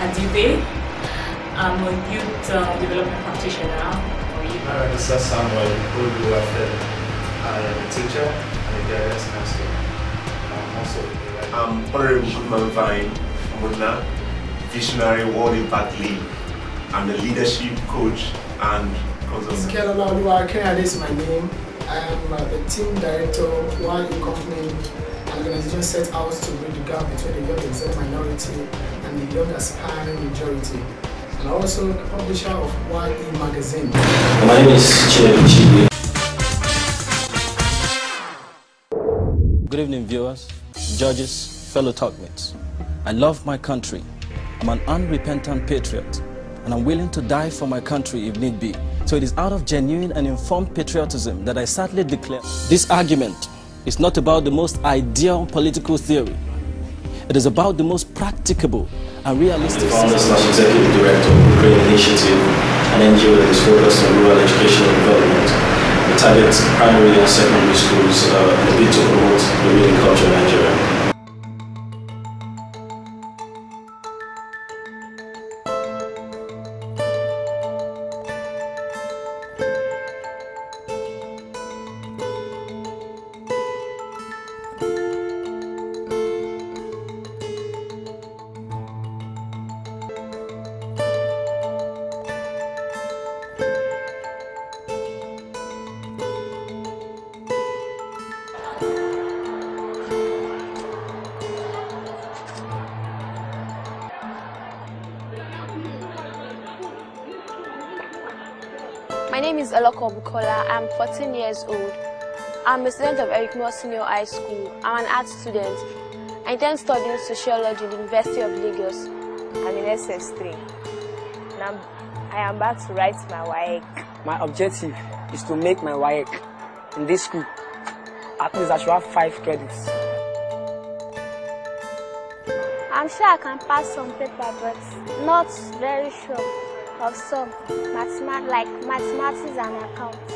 Adibe. I'm a youth development practitioner. This is Samuel Oluwafe. I am a teacher and a guidance counselor. I'm Honorable Goodman Vine Muna, Visionary World Impact Lead. I'm the leadership coach and consultant. Kelala Oluwake, this is my name. I am the team director while a company and organization set out to bridge the gap between the young exempt minority and the young aspiring majority. And also the publisher of YE magazine. My name is Chinedu Chibi. Good evening, viewers, judges, fellow talkmates. I love my country. I'm an unrepentant patriot, and I'm willing to die for my country if need be. So it is out of genuine and informed patriotism that I sadly declare this argument is not about the most ideal political theory. It is about the most practicable and realistic. The founder/executive director of the Green Initiative, an NGO that is focused on rural education and development. We target primary and secondary schools in a bid to promote the reading culture in Nigeria. My name is Eloko Bukola. I'm 14 years old. I'm a student of Eric Moore Senior High School. I'm an art student. I intend studying sociology in the University of Lagos. I'm in SS3. And I am about to write my WAEC. My objective is to make my WAEC in this school. At least I should have 5 credits. I'm sure I can pass some paper, but not very sure of some like mathematics and accounts.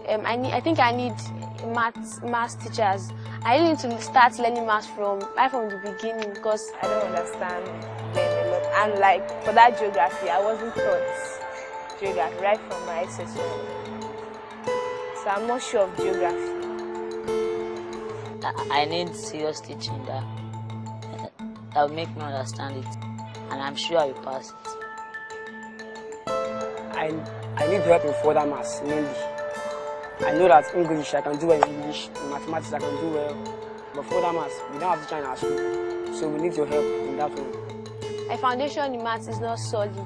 I think I need maths teachers. I really need to start learning maths right from the beginning because I don't understand them a lot. And like for that geography, I wasn't taught geography right from my SS1. So I'm not sure of geography. I need serious teaching that will make me understand it, and I'm sure I will pass it. I need help in further maths, mainly. I know that English, I can do well in English, in mathematics, I can do well. But further maths, we don't have to try in our school. So we need your help in that one. My foundation in maths is not solid.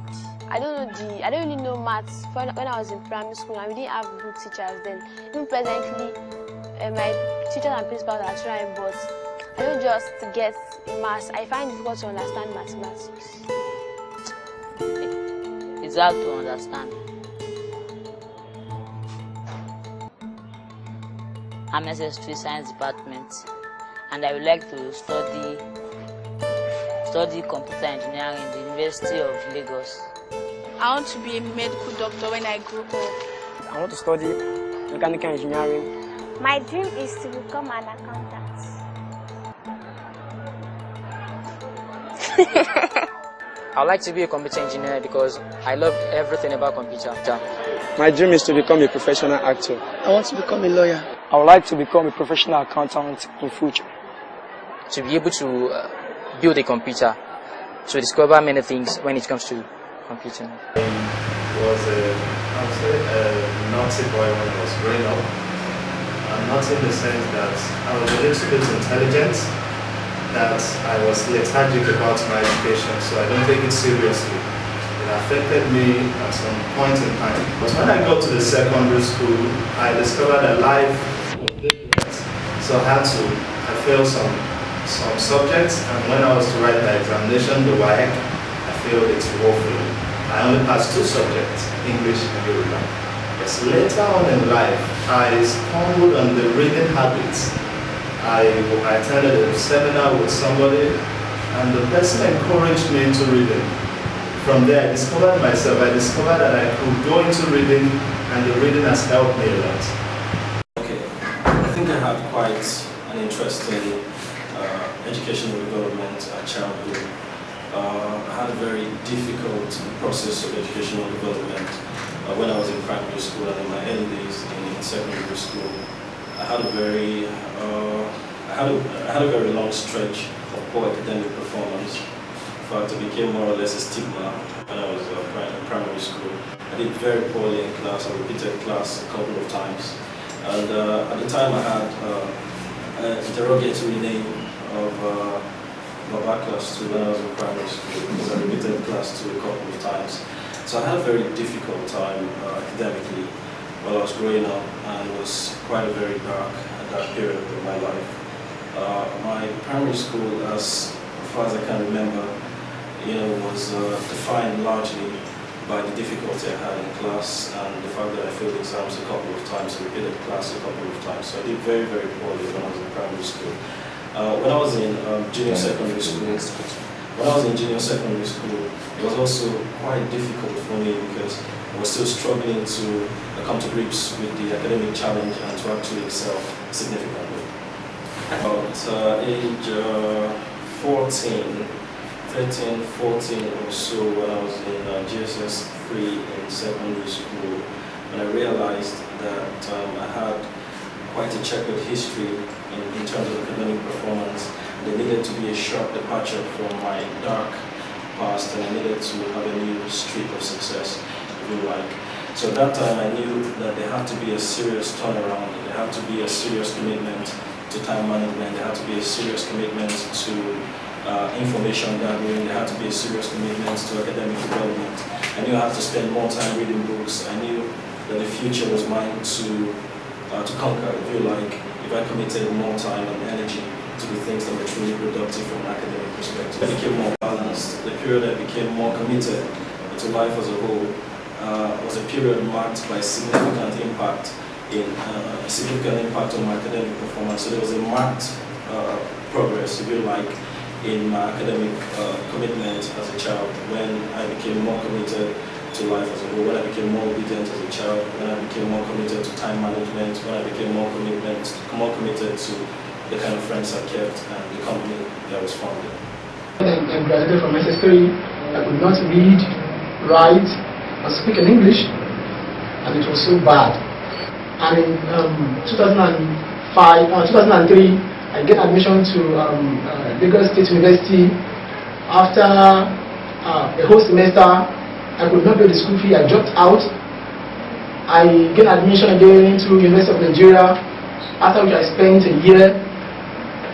I don't really know maths. When I was in primary school, we didn't have good teachers then. Even presently, my teachers and principals are trying, but I don't just get maths. I find it difficult to understand mathematics. It's hard to understand. I'm SS3 Science Department, and I would like to study computer engineering in the University of Lagos. I want to be a medical doctor when I grow up. I want to study mechanical engineering. My dream is to become an accountant. I would like to be a computer engineer because I love everything about computer. My dream is to become a professional actor. I want to become a lawyer. I would like to become a professional accountant in future. To be able to build a computer, to discover many things when it comes to computing. I was a naughty boy when I was growing up. Not in the sense that I was a little bit intelligent, that I was lethargic about my education, so I don't take it seriously. It affected me at some point in time. But when I got to the secondary school, I discovered that life was different. So I failed some subjects, and when I was to write my examination, the WAEC, I failed it woefully. I only passed 2 subjects, English and Yoruba. Yes, later on in life, I stumbled on the reading habits. I attended a seminar with somebody, and the person encouraged me into reading. From there, I discovered myself. I discovered that I could go into reading, and the reading has helped me a lot. Okay, I think I had quite an interest in educational development at childhood. I had a very difficult process of educational development when I was in primary school and in my early days in secondary school. I had a very long stretch of poor academic performance. In fact, it became more or less a stigma when I was in primary school. I did very poorly in class. I repeated class a couple of times. And at the time I had a derogatory name of Babaklas when I was in primary school because I repeated class a couple of times. So I had a very difficult time academically while I was growing up, and it was quite a very dark period of my life. My primary school, as far as I can remember, was defined largely by the difficulty I had in class and the fact that I failed exams a couple of times, repeated class a couple of times. So I did very, very poorly when I was in primary school. When I was in junior secondary school, it was also quite difficult for me because I was still struggling to come to grips with the academic challenge and to actually excel significantly. About age 13, 14 or so, when I was in GSS 3 in secondary school, when I realized that I had quite a checkered history in terms of academic performance. There needed to be a sharp departure from my dark past, and I needed to have a new streak of success, if you like. So at that time I knew that there had to be a serious turnaround, there had to be a serious commitment to time management, there had to be a serious commitment to information gathering, there had to be a serious commitment to academic development. I knew I had to spend more time reading books. I knew that the future was mine to conquer, if you like, if I committed more time and energy to the things that were truly productive from an academic perspective. I became more balanced. The period I became more committed to life as a whole was a period marked by significant impact on my academic performance. So there was a marked progress, if you like, in my academic commitment as a child when I became more committed to life as a whole, when I became more obedient as a child, when I became more committed to time management, when I became more committed to the kind of friends I kept and the company that was founded. When I graduated from SS3, I could not read, write, or speak in English, and it was so bad. And in 2003, I get admission to Lagos State University. After a whole semester, I could not pay the school fee. I dropped out. I get admission again to University of Nigeria, after which I spent a year.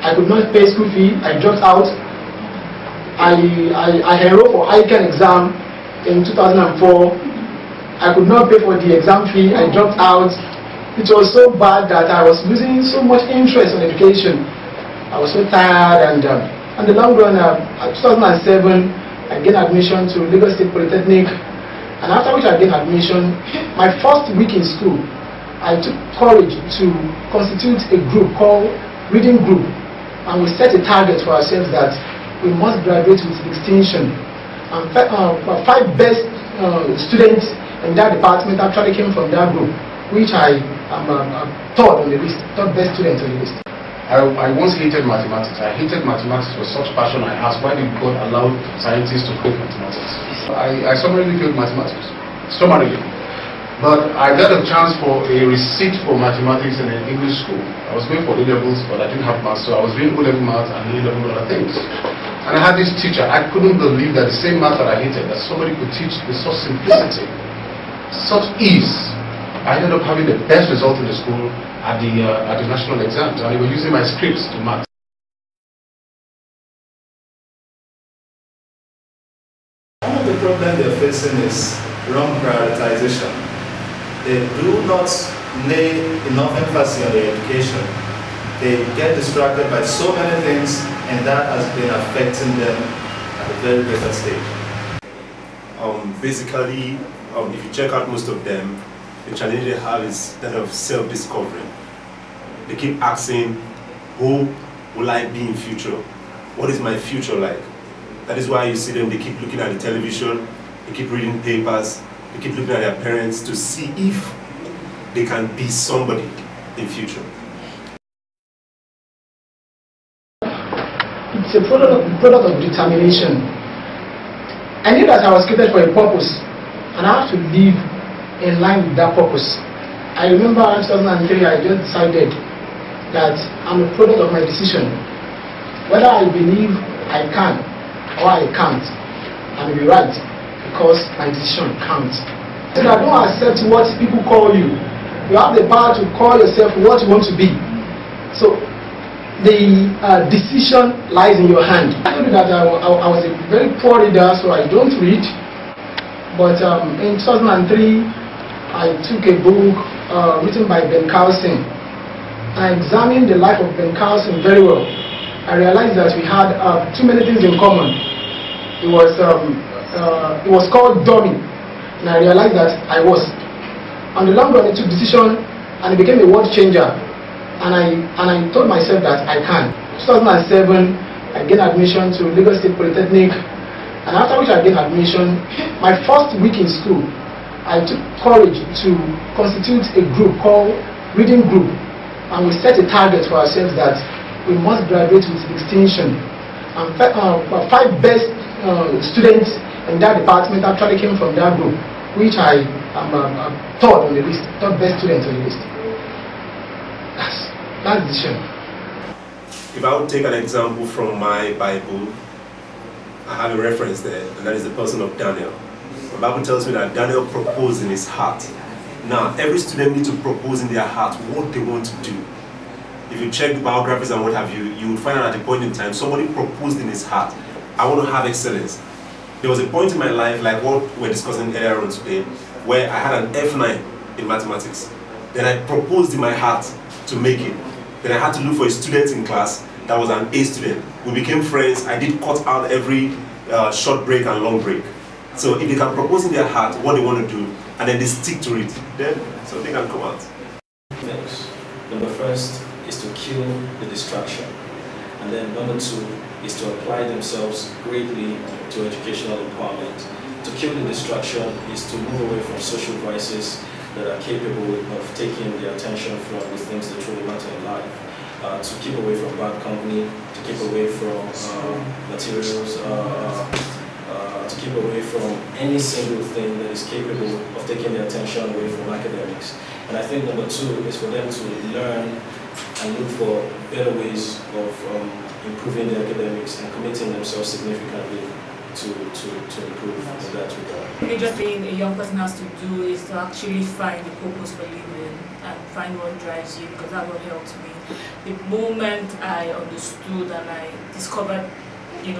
I could not pay school fee. I dropped out. I enrolled for ICANN exam in 2004. I could not pay for the exam fee. I dropped out. It was so bad that I was losing so much interest in education. I was so tired, and in the long run, at 2007, I gained admission to Lagos State Polytechnic, and after which I gained admission, my first week in school, I took courage to constitute a group called Reading Group, and we set a target for ourselves that we must graduate with distinction. And 5 best students in that department actually came from that group, which I am third on the list, third best student on the list. I once hated mathematics. I hated mathematics with such passion. I asked, why did God allow scientists to hate mathematics? I summarily failed mathematics. Summarily. But I got a chance for a receipt for mathematics in an English school. I was going for A-levels, but I didn't have maths, so I was doing O-level maths and A-level other things. And I had this teacher. I couldn't believe that the same math that I hated, that somebody could teach with such simplicity, such ease. I ended up having the best result in the school at the national exams, and they were using my scripts to mark. One of the problems they're facing is wrong prioritization. They do not lay enough emphasis on their education. They get distracted by so many things, and that has been affecting them at a very better stage. Basically, if you check out most of them, the challenge they have is that of self-discovery. They keep asking, who will I be in future? What is my future like? That is why you see them, they keep looking at the television, they keep reading papers, they keep looking at their parents to see if they can be somebody in future. It's a product of determination. I knew that I was created for a purpose, and I have to live in line with that purpose. I remember in 2003, I just decided that I'm a product of my decision. Whether I believe I can or I can't, I will be right because my decision counts. So that don't accept what people call you. You have the power to call yourself what you want to be. So the decision lies in your hand. I told you that I was a very poor reader, so I don't read. But in 2003, I took a book written by Ben Carlson. I examined the life of Ben Carlson very well. I realized that we had too many things in common. It was called dummy, and I realized that I was. On the long run, it took decision, and it became a world changer. And I told myself that I can. 2007, I gained admission to Lagos State Polytechnic, and after which I gained admission, my first week in school, I took courage to constitute a group called Reading Group, and we set a target for ourselves that we must graduate with distinction. And 5 best students in that department actually came from that group, which I am third on the list, third best student on the list. That's the decision. If I would take an example from my Bible, I have a reference there, and that is the person of Daniel. The Bible tells me that Daniel proposed in his heart. Now, every student needs to propose in their heart what they want to do. If you check the biographies and what have you, you would find out at a point in time, somebody proposed in his heart, I want to have excellence. There was a point in my life, like what we're discussing earlier on today, where I had an F9 in mathematics. Then I proposed in my heart to make it. Then I had to look for a student in class that was an A student. We became friends. I did cut out every short break and long break. So if they can propose in their heart what they want to do, and then they stick to it, then something can come out. Next, number first is to kill the distraction. And then number 2 is to apply themselves greatly to educational empowerment. To kill the distraction is to move away from social vices that are capable of taking the attention from the things that truly matter in life. To keep away from bad company, to keep away from materials, to keep away from any single thing that is capable of taking the attention away from academics. And I think number 2 is for them to learn and look for better ways of improving their academics and committing themselves significantly to improve in that regard. The major thing a young person has to do is to actually find a purpose for living and find what drives you, because that what helped me. The moment I understood and I discovered,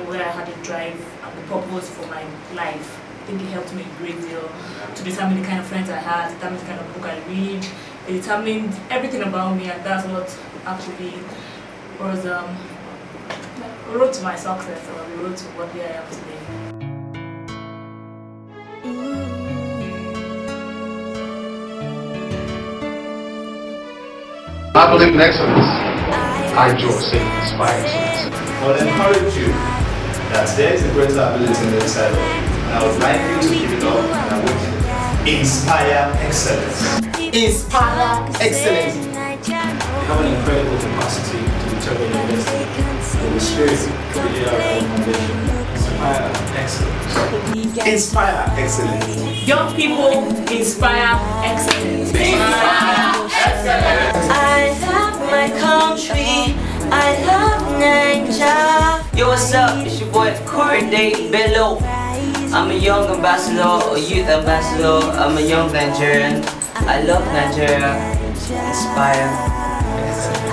where I had a drive and the purpose for my life, I think it helped me a great deal to determine the kind of friends I had, determine the kind of book I read. It determined everything about me, and that's what actually was the road to my success, or the road to what I am today. I believe in excellence. I just inspire excellence. I would encourage you that there is a greater ability in the inside of you, and I would like you to keep it up, and I would inspire excellence. Inspire excellence. They have an incredible capacity to determine your destiny. In the spirit, really are our foundation. Inspire excellence. Inspire excellence. Young people, inspire excellence. Inspire excellence. I love my country. I love Nigeria. Yo, what's up? It's your boy Corey Day Bello. I'm a young ambassador, a youth ambassador. I'm a young Nigerian. I love Nigeria. Inspire excellence.